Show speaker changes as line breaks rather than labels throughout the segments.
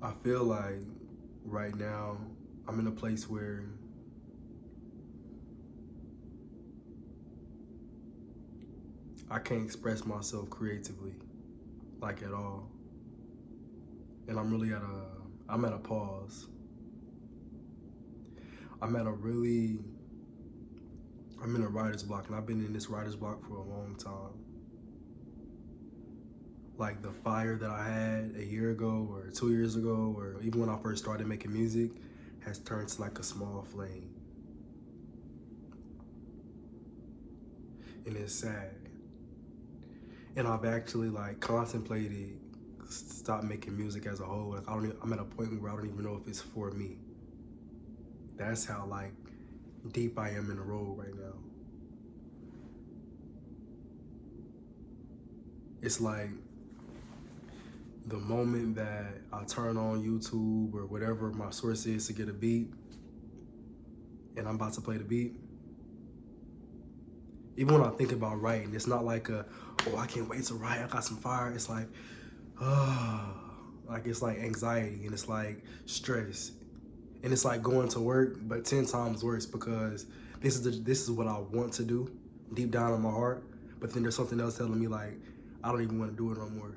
I feel like right now I'm in a place where I can't express myself creatively, like at all. And I'm at a pause. I'm at a really, I'm in a writer's block, and I've been in this writer's block for a long time. Like the fire that I had a year ago, or 2 years ago, or even when I first started making music, has turned to like a small flame. And it's sad. And I've actually like contemplated stop making music as a whole. Like I'm at a point where I don't even know if it's for me. That's how like deep I am in the road right now. It's like the moment that I turn on YouTube or whatever my source is to get a beat, and I'm about to play the beat. Even when I think about writing, it's not like oh, I can't wait to write, I got some fire. It's like, oh, like it's like anxiety and it's like stress. And it's like going to work, but 10 times worse because this is what I want to do deep down in my heart. But then there's something else telling me like, I don't even want to do it no more.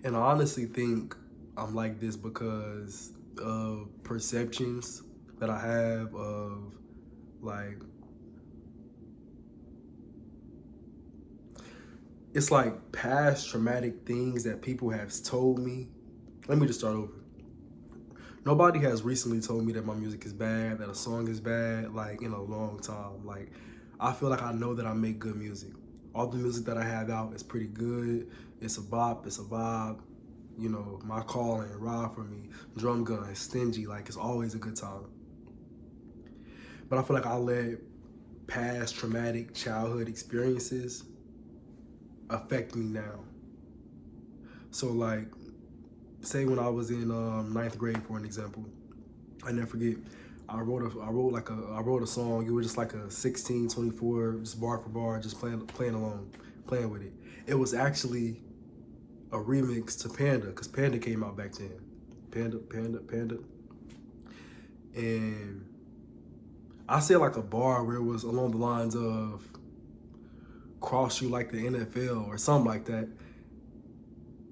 And I honestly think I'm like this because of perceptions that I have of like, it's like past traumatic things that people have told me. Let me just start over. Nobody has recently told me that my music is bad, that a song is bad, like in a long time. Like, I feel like I know that I make good music. All the music that I have out is pretty good. It's a bop, it's a vibe. You know, My Calling, Ride For Me, Drum Gun, Stingy, like it's always a good time. But I feel like I let past traumatic childhood experiences affect me now. So like, say when I was in ninth grade, for an example, I never forget. I wrote a song. It was just like a 16/24, just bar for bar, just playing along, playing with it. It was actually a remix to Panda, because Panda came out back then. Panda, and I said like a bar where it was along the lines of "cross you like the NFL" or something like that.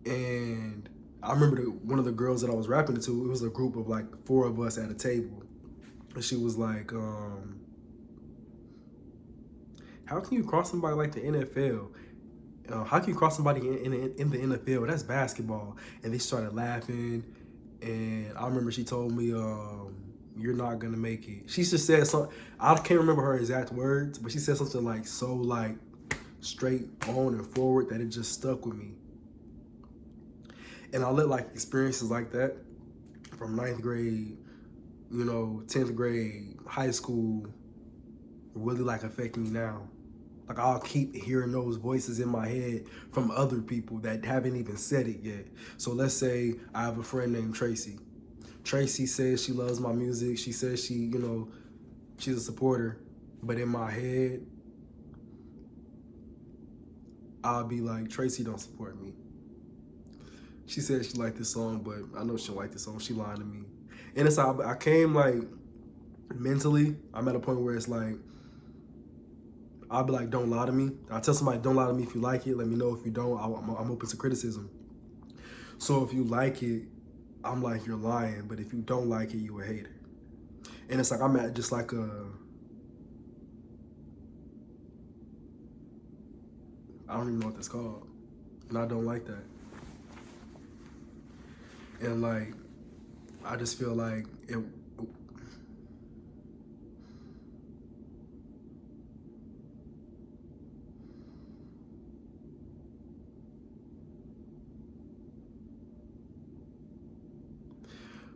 And I remember one of the girls that I was rapping to. It was a group of like four of us at a table, and she was like, "How can you cross somebody like the NFL? How can you cross somebody in the NFL? That's basketball." And they started laughing, and I remember she told me, "You're not gonna make it." She just said something. I can't remember her exact words, but she said something like so like straight on and forward that it just stuck with me. And I let like experiences like that from ninth grade, 10th grade, high school, really like affect me now. Like I'll keep hearing those voices in my head from other people that haven't even said it yet. So let's say I have a friend named Tracy. Tracy says she loves my music. She says she's a supporter. But in my head, I'll be like, Tracy don't support me. She said she liked this song, but I know she don't like this song. She lying to me. And it's I came like mentally, I'm at a point where it's like, I'll be like, don't lie to me. I tell somebody, don't lie to me if you like it. Let me know if you don't. I'm open to criticism. So if you like it, I'm like, you're lying. But if you don't like it, you a hater. And it's like, I'm at just like I don't even know what that's called. And I don't like that. And like, I just feel like it.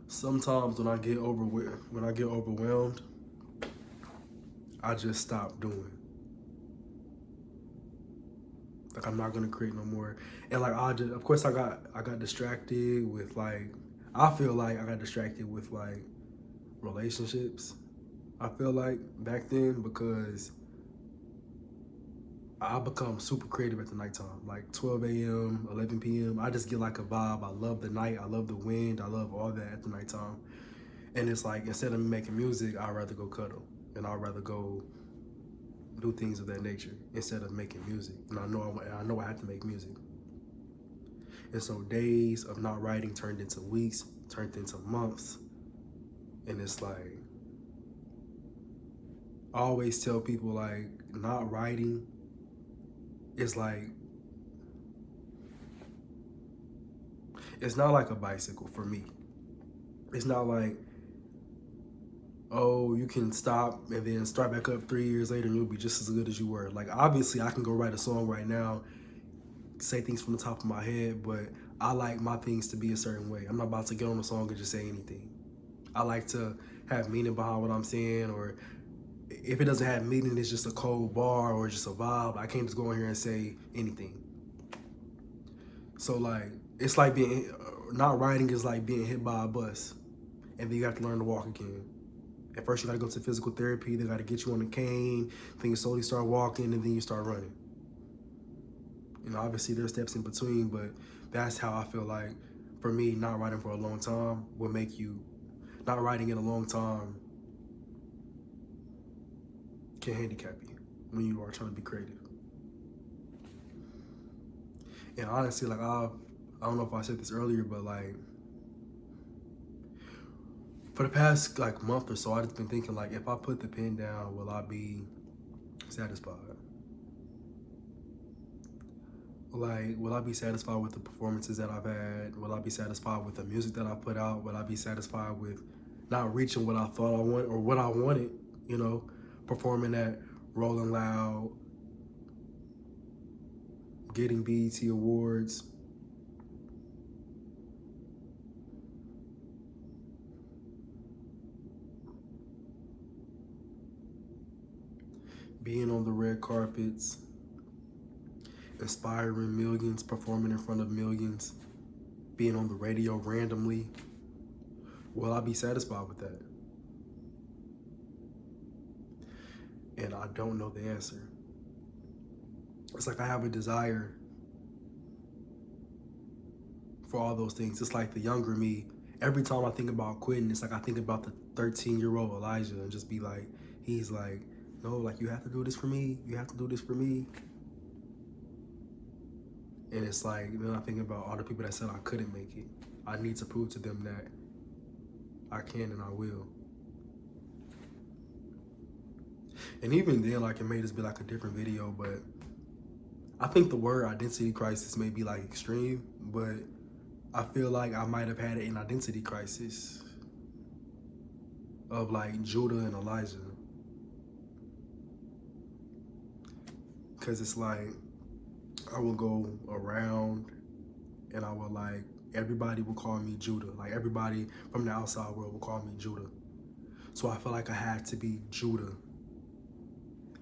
Sometimes when I get overwhelmed, I just stop doing. Like I'm not gonna create no more. And like of course I got distracted with like, I feel like I got distracted with like relationships. I feel like back then because I become super creative at the nighttime, like 12 a.m., 11 p.m. I just get like a vibe. I love the night. I love the wind. I love all that at the nighttime. And it's like, instead of me making music, I'd rather go cuddle. And I'd rather go do things of that nature instead of making music. And I know I have to make music. And so days of not writing turned into weeks, turned into months. And it's like, I always tell people, like, not writing is like, it's not like a bicycle for me. It's not like, oh, you can stop and then start back up 3 years later and you'll be just as good as you were. Like, obviously, I can go write a song right now, say things from the top of my head, but I like my things to be a certain way. I'm not about to get on a song and just say anything. I like to have meaning behind what I'm saying, or if it doesn't have meaning, it's just a cold bar or just a vibe. I can't just go in here and say anything. So like, it's like not writing is like being hit by a bus, and then you have to learn to walk again. At first, you gotta go to physical therapy. They gotta get you on a cane. Then you slowly start walking, and then you start running. You know, obviously there's steps in between, but that's how I feel like, for me, not writing for a long time will make you, not writing in a long time can handicap you when you are trying to be creative. And honestly, like, I don't know if I said this earlier, but like, for the past like month or so, I just been thinking, like, if I put the pen down, will I be satisfied? Like, will I be satisfied with the performances that I've had? Will I be satisfied with the music that I put out? Will I be satisfied with not reaching what I thought I wanted or what I wanted, you know, performing at Rolling Loud, getting BET Awards, being on the red carpets, inspiring millions, performing in front of millions, being on the radio randomly? Will I be satisfied with that? And I don't know the answer. It's like I have a desire for all those things. It's like the younger me, every time I think about quitting, it's like I think about the 13-year-old Elijah and just be like, he's like, no, like, you have to do this for me. You have to do this for me. And it's like, then I think about all the people that said I couldn't make it. I need to prove to them that I can and I will. And even then, like, it may just be like a different video, but I think the word identity crisis may be like extreme, but I feel like I might have had an identity crisis of like Judah and Elijah. Cause it's like, I will go around and I will like, everybody will call me Judah. Like, everybody from the outside world will call me Judah. So I feel like I had to be Judah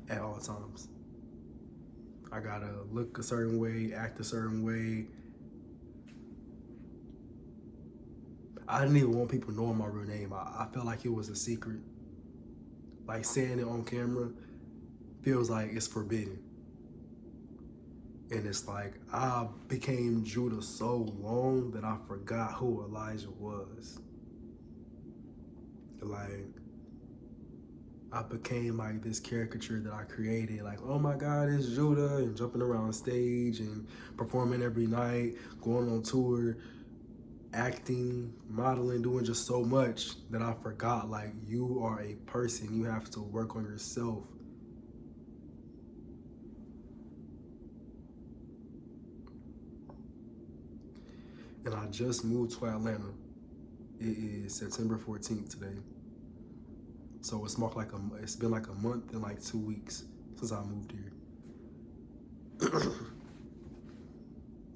at all times. I gotta look a certain way, act a certain way. I didn't even want people knowing my real name. I felt like it was a secret. Like, saying it on camera feels like it's forbidden. And it's like, I became Judah so long that I forgot who Elijah was. Like, I became like this caricature that I created. Like, oh my God, it's Judah, and jumping around stage and performing every night, going on tour, acting, modeling, doing just so much that I forgot, like, you are a person. You have to work on yourself. And I just moved to Atlanta. It is September 14th today. So it's been like a month and like 2 weeks since I moved here.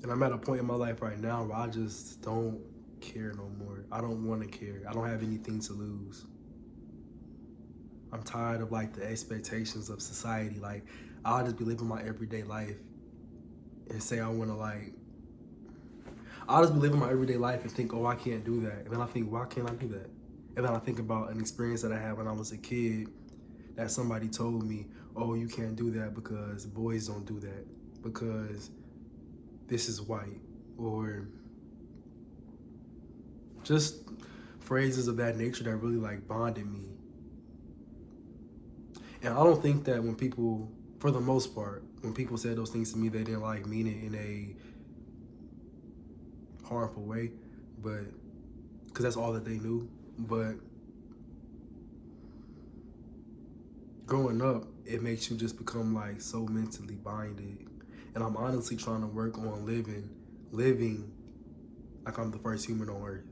And I'm at a point in my life right now where I just don't care no more. I don't want to care. I don't have anything to lose. I'm tired of like the expectations of society. Like, I'll just be living my everyday life and say I want to like, I'll just be living my everyday life and think, oh, I can't do that. And then I think, why can't I do that? And then I think about an experience that I had when I was a kid that somebody told me, oh, you can't do that because boys don't do that, because this is white, or just phrases of that nature that really like bonded me. And I don't think that when people, for the most part, when people said those things to me, they didn't like mean it in a harmful way, but because that's all that they knew. But growing up, it makes you just become like so mentally binded. And I'm honestly trying to work on living like I'm the first human on earth.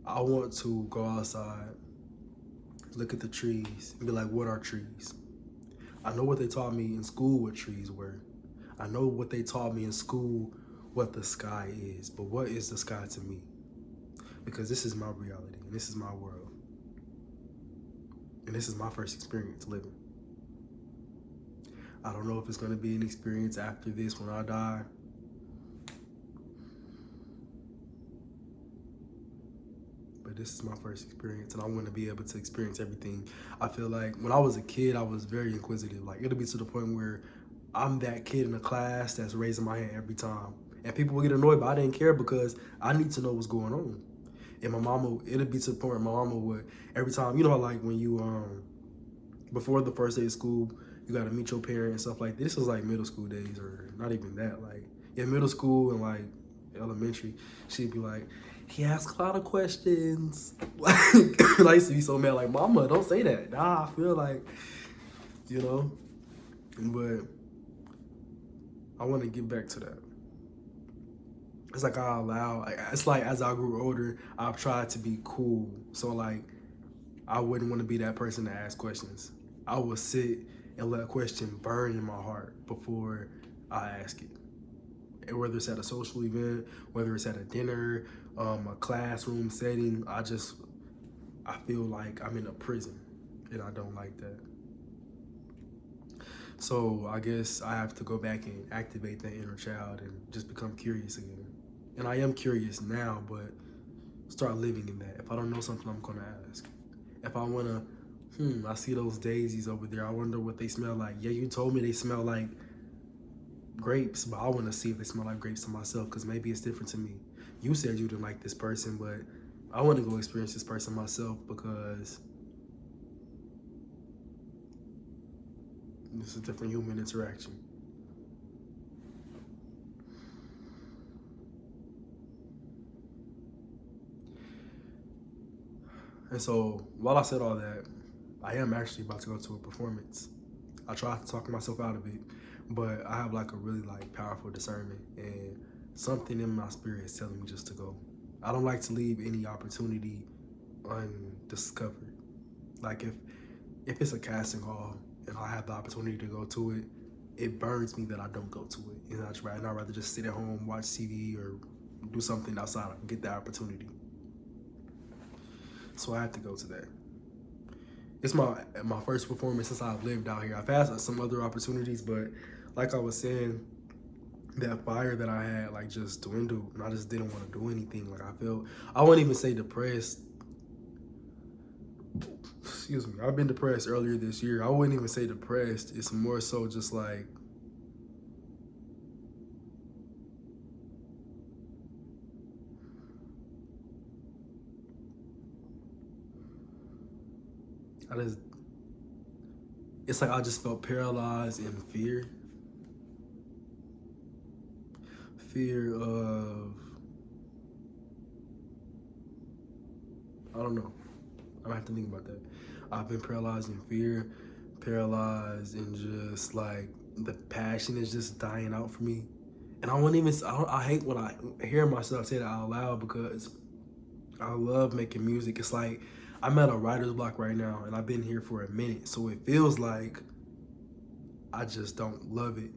I want to go outside, look at the trees, and be like, what are trees? I know what they taught me in school what trees were. I know what they taught me in school what the sky is, but what is the sky to me? Because this is my reality, and this is my world. And this is my first experience living. I don't know if it's going to be an experience after this when I die. But this is my first experience, and I want to be able to experience everything. I feel like when I was a kid, I was very inquisitive. Like, it'll be to the point where I'm that kid in the class that's raising my hand every time. And people will get annoyed, but I didn't care because I need to know what's going on. And my mama, it'll be to the point where my mama would, every time, you know how like when you, before the first day of school, you got to meet your parent and stuff like this. This was like middle school days, or not even that. Like, in middle school and like elementary, she'd be like, he asks a lot of questions. Like, and I used to be so mad, like, mama, don't say that. Nah, I feel like, you know, but I want to get back to that. It's like it's like as I grew older, I've tried to be cool. So like, I wouldn't want to be that person to ask questions. I would sit and let a question burn in my heart before I ask it. And whether it's at a social event, whether it's at a dinner, a classroom setting, I feel like I'm in a prison, and I don't like that. So I guess I have to go back and activate that inner child and just become curious again. And I am curious now, but start living in that. If I don't know something, I'm gonna ask. If I wanna, I see those daisies over there. I wonder what they smell like. Yeah, you told me they smell like grapes, but I wanna see if they smell like grapes to myself, because maybe it's different to me. You said you didn't like this person, but I wanna go experience this person myself, because this is a different human interaction. And so while I said all that, I am actually about to go to a performance. I tried to talk myself out of it, but I have like a really like powerful discernment, and something in my spirit is telling me just to go. I don't like to leave any opportunity undiscovered. Like if it's a casting call and I have the opportunity to go to it, it burns me that I don't go to it. And I'd rather just sit at home, watch TV, or do something outside and get the opportunity. So I have to go to that. It's my first performance since I've lived out here. I've had some other opportunities, but like I was saying, that fire that I had like just dwindled, and I just didn't want to do anything. Like I wouldn't even say depressed. Excuse me. I've been depressed earlier this year. I wouldn't even say depressed. It's more so just like, it's like I just felt paralyzed in fear. Fear of, I don't know. I'm gonna have to think about that. I've been paralyzed in fear, paralyzed in just like the passion is just dying out for me. And I won't even, I hate when I hear myself say that out loud, because I love making music. It's like I'm at a writer's block right now, and I've been here for a minute. So it feels like I just don't love it.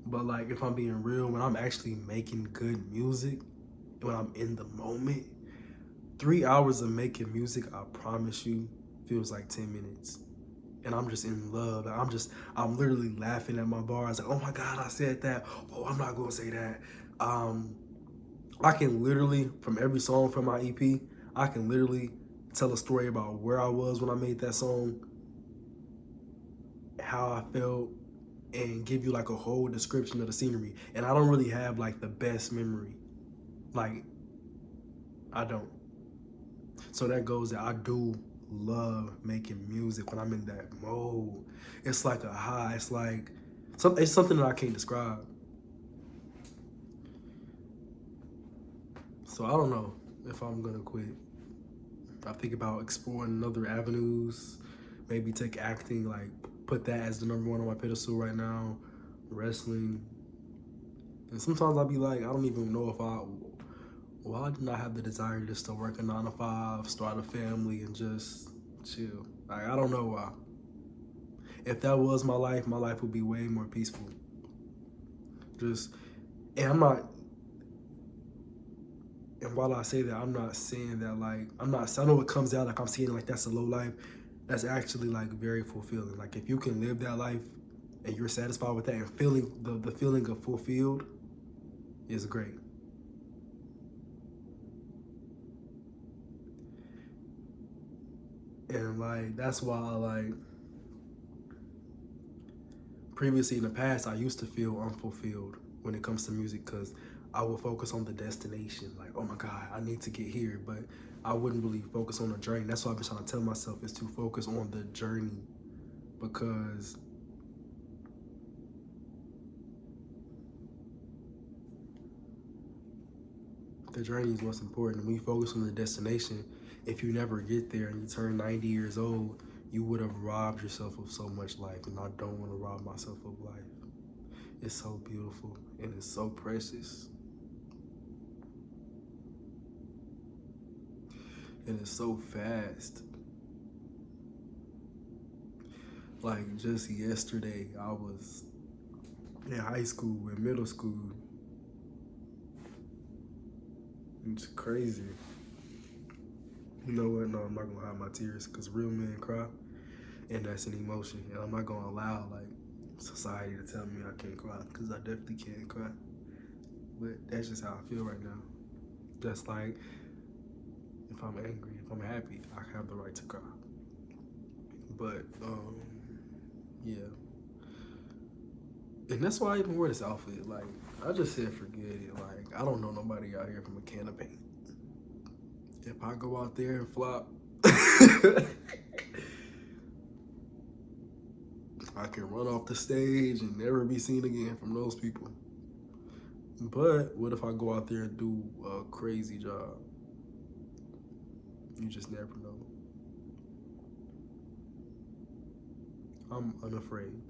But like, if I'm being real, when I'm actually making good music, when I'm in the moment, 3 hours of making music, I promise you, feels like 10 minutes. And I'm just in love. I'm literally laughing at my bars. Like, oh my God, I said that. Oh, I'm not gonna say that. I can literally, from every song from my EP, I can literally tell a story about where I was when I made that song. how I felt and give you like a whole description of the scenery. And I don't really have like the best memory. Like, I don't. So that goes that I do love making music when I'm in that mode. It's like a high. It's like it's something that I can't describe. So I don't know if I'm gonna quit. I think about exploring other avenues, maybe take acting, like put that as the number one on my pedestal right now, wrestling. And sometimes I'll be like, I don't even know if why didn't I have the desire just to work a 9 to 5, start a family, and just chill? Like, I don't know why. If that was my life would be way more peaceful. Just, and I'm not, and while I say that, I'm not saying that like, I know it comes out like I'm saying like that's a low life. That's actually like very fulfilling. Like if you can live that life and you're satisfied with that and feeling the feeling of fulfilled is great. And like that's why like previously in the past I used to feel unfulfilled when it comes to music because I would focus on the destination, like, oh my God, I need to get here, but I wouldn't really focus on the journey. That's what I've been trying to tell myself is to focus on the journey because the journey is what's important. When you focus on the destination, if you never get there and you turn 90 years old, you would have robbed yourself of so much life, and I don't want to rob myself of life. It's so beautiful and it's so precious. And it's so fast. Like just yesterday, I was in high school and middle school. It's crazy. You know what? No, I'm not gonna hide my tears because real men cry, and that's an emotion. And I'm not gonna allow like society to tell me I can't cry because I definitely can cry. But that's just how I feel right now. Just like if I'm angry, if I'm happy, I have the right to cry. But yeah. And that's why I even wear this outfit. Like, I just said forget it. Like, I don't know nobody out here from a can of paint. If I go out there and flop, I can run off the stage and never be seen again from those people. But what if I go out there and do a crazy job? You just never know. I'm unafraid.